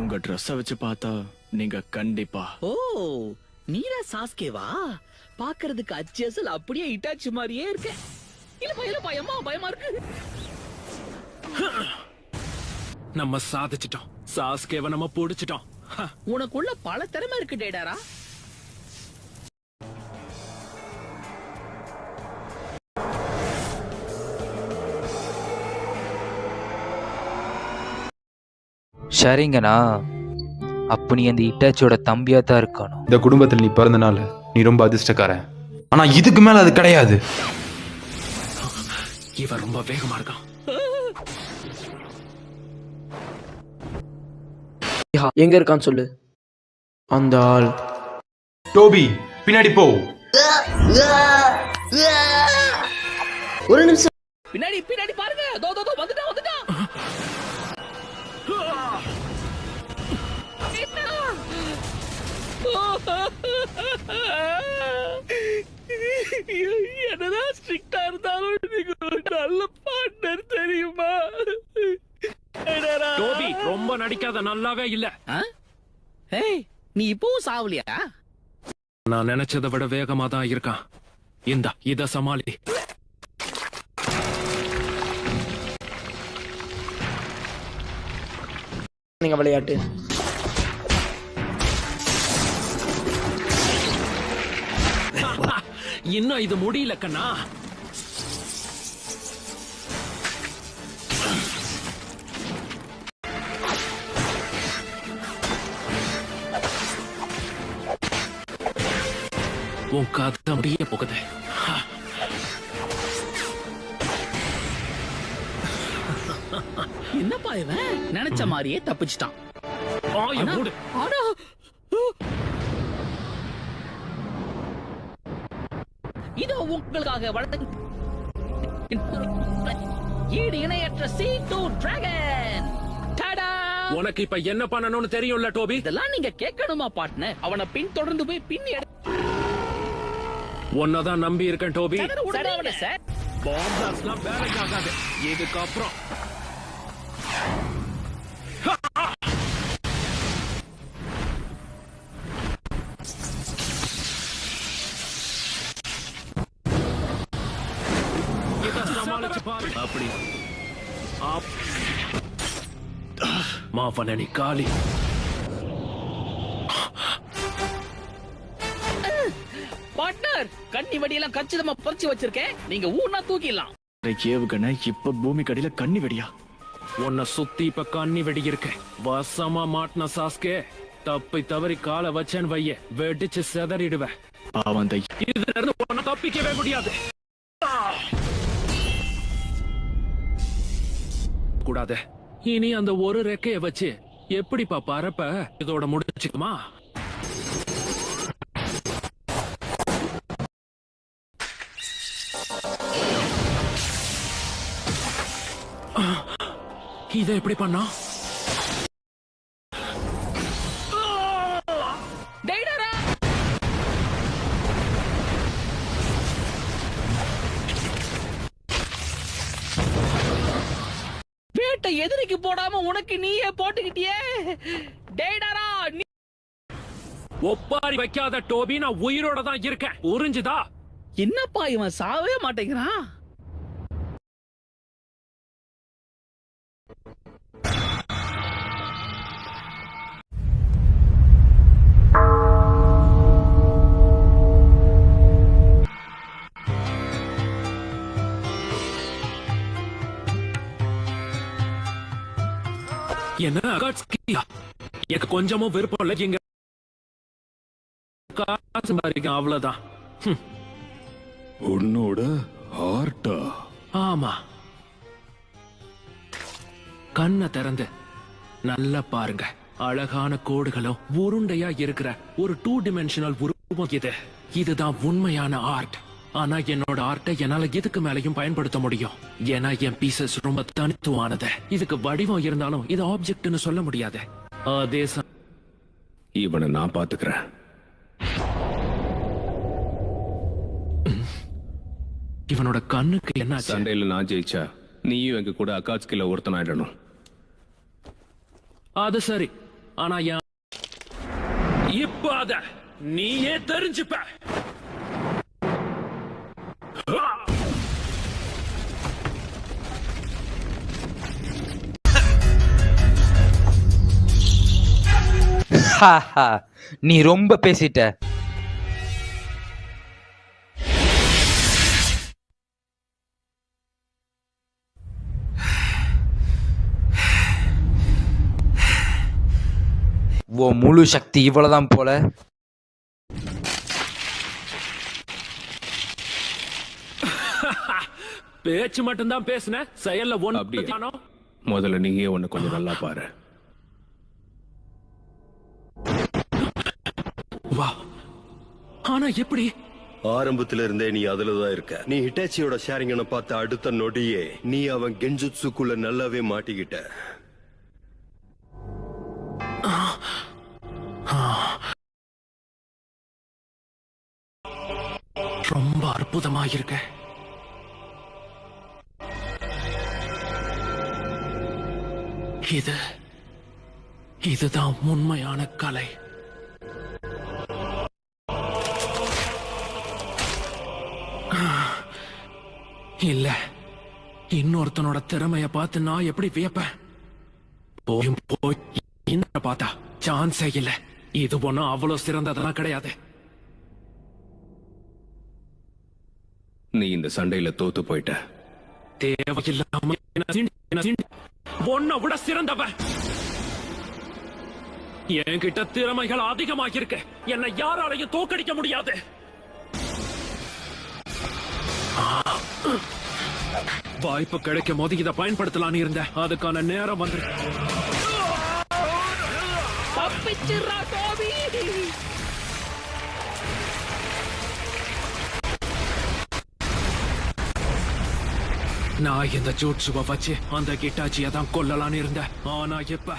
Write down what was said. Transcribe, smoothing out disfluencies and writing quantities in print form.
உங்க ட்ரெஸ்ஸ வச்சு பார்த்தா நீங்க கண்டிப்பா. ஓ, நீரா சாஸ்கேவா? பாக்குறதுக்கு அச்சேசல் அப்படியே இட்டாச்சு மாதிரியே இருக்க. இல்லப்பா அம்மா பயமா இருக்கு. நம்ம சாதிச்சிட்டோம். சாஸ்கேவை நம்ம பிடிச்சிட்டோம். உனக்குள்ள பல திறமை இருக்கு டேடாரா. சரிங்கண்ணா, அப்ப நீ அந்த இட்டாச்சியோட தம்பியா தான் இருக்கணும். இந்த குடும்பத்தில் நீ பிறந்தனால நீ ரொம்ப அதிர்ஷ்டக்காரன். ஆனா இதுக்கு மேல அது கிடையாது. இவன் ரொம்ப வேகமா இருக்கான். எங்க இருக்கான்னு சொல்லு. அந்த ஆள் டோபி பின்னாடி போ. ஒரு நிமிஷம். பின்னாடி பின்னாடி பாருங்க. தோ தோ வந்துட்டான் வந்துட்டான். என்னதான் ஸ்ட்ரிக்டா இருந்தாலும் நீங்க நல்ல பார்ட்னர் தெரியுமா? டோபி ரொம்ப நடிக்காத, நல்லாவே இல்ல. ஏய், நீ இப்பவும் சாவலியா? நான் நினைச்சதை விட வேகமா தான் இருக்கான். இத சமாளி. நீங்க விளையாட்டு. இன்னும் இது முடியல கண்ணா. உன் கதை முடிய போகுது. என்னப்பா இவன் நினைச்ச மாதிரியே தப்பிச்சிட்டான். இதோ உங்களுக்காக வளர்த்து ஈடு இணையற்ற C2 டிராகன். உனக்கு இப்ப என்ன பண்ணணும்னு தெரியும்ல டோபி? இதெல்லாம் நீங்க கேட்கணுமா பார்ட்னர்? அவனை பின் தொடர்ந்து போய் பின் உன்னதான் நம்பி இருக்கேன் டோபி. சார், பாம்ப்ளாஸ்ட்லாம் வேலைக்கு ஆகாது. இதுக்கு அப்புறம் அப்படி மாஃபனி காலி. பார்ட்னர், கண்ணி வடியெல்லாம் கச்சிதமா பறிச்சு வச்சிருக்கேன். நீங்க ஊனா தூக்கிடலாம். ஏவுகணை இப்ப பூமி கடியில கண்ணி வெடியா? உன்னை சுத்தி இப்ப கண்ணி வெடி இருக்க. வசமா மாட்டின சாஸ்கே. தப்பி தவறி காலை வச்சேன்னு வைய வெடிச்சு செதறிடுவேன். இதுல இருந்து உன்னை தப்பிக்கவே முடியாது. கூடாது. இனி அந்த ஒரு ரெக்கைய வச்சு எப்படிப்பா பறப்ப? இதோட முடிச்சுக்குமா? இதை எப்படி பண்ணா? வேட்டை எதிரிக்கு போடாம உனக்கு நீயே போட்டுக்கிட்டியே. டேடாரா, ஒப்பாரி வைக்காத டோபி, நான் உயிரோட தான் இருக்கேன். புரிஞ்சுதா? என்னப்பா இவன் சாவே மாட்டேங்கிறான்? என்ன எனக்கு கொஞ்சமும் விருப்பம் இல்லை. இங்க காசு அவ்வளவுதான். உன்னோட ஆர்ட்டா? ஆமா. கண்ணை திறந்து நல்லா பாருங்க. அழகான கோடுகளும் உருண்டையா இருக்கிற ஒரு 2 டைமென்ஷனல் உருவம் இது. இதுதான் உண்மையான ஆர்ட். ஆனா என்னோட ஆர்ட்டை என்னால இதுக்கு மேலையும் பயன்படுத்த முடியும். ஏன்னா என் பீசஸ் ரொம்ப தனித்துவமானது. இதுக்கு வடிவம் இருந்தாலும் இது ஆப்ஜெக்ட்னு சொல்ல முடியாது. அதே இவனை நான் பாத்துக்கிறேன். இவனோட கண்ணுக்கு என்ன? சண்டையில நான் ஜெயிச்சா நீயும் எங்க கூட அகாட்ஸ்கில ஒருத்தனாயிடணும். அது சரி. ஆனா இப்ப அத நீயே தெரிஞ்சுப்ப. நீ ரொம்ப பேசிட்ட. ஓ முழு சக்தி இவ்வளவுதான் போல. பேச்சு மட்டும்தான் பேசுன, செயல்ல அப்படியே. ஒண்ணு. முதல்ல நீயே உன்னை கொஞ்சம் நல்லா பாரு. வா, ஆனா எப்படி? ஆரம்பத்துல இருந்தே நீ அதுலதான் இருக்க. நீ ஹிட்டாச்சியோட ஷேரிங்கனை பார்த்த அடுத்த நொடியே நீ அவன் கெஞ்சுட்சுக்குள்ள நல்லாவே மாட்டிக்கிட்ட. ரொம்ப அற்புதமாயிருக்க. இதுதான் உண்மையான கலை. இல்ல, இன்னொருத்தனோட திறமைய பார்த்து நான் எப்படி வியப்பேன்? போய் இந்த பார்த்தா சான்ஸே இல்ல. இது ஒண்ணும் அவ்வளவு சிறந்ததெல்லாம் கிடையாது. நீ இந்த சண்டையில தோத்து போயிட்ட. தேவையில்லாம ஒன்ன விட சிறந்தவன். என்கிட்ட திறமைகள் அதிகமாக இருக்கு. என்னை யாராலையும் தோக்கடிக்க முடியாது. வாய்ப்பு கிடைக்கும் போது இதை பயன்படுத்தலான்னு இருந்தேன். அதுக்கான நேரம் வந்து தப்பிச்சிடுறா டோபி. நான் இந்த ஜூட்சுவை வச்சு அந்த கிட்டாச்சியை தான் கொல்லலான்னு இருந்தேன். ஆனா இப்ப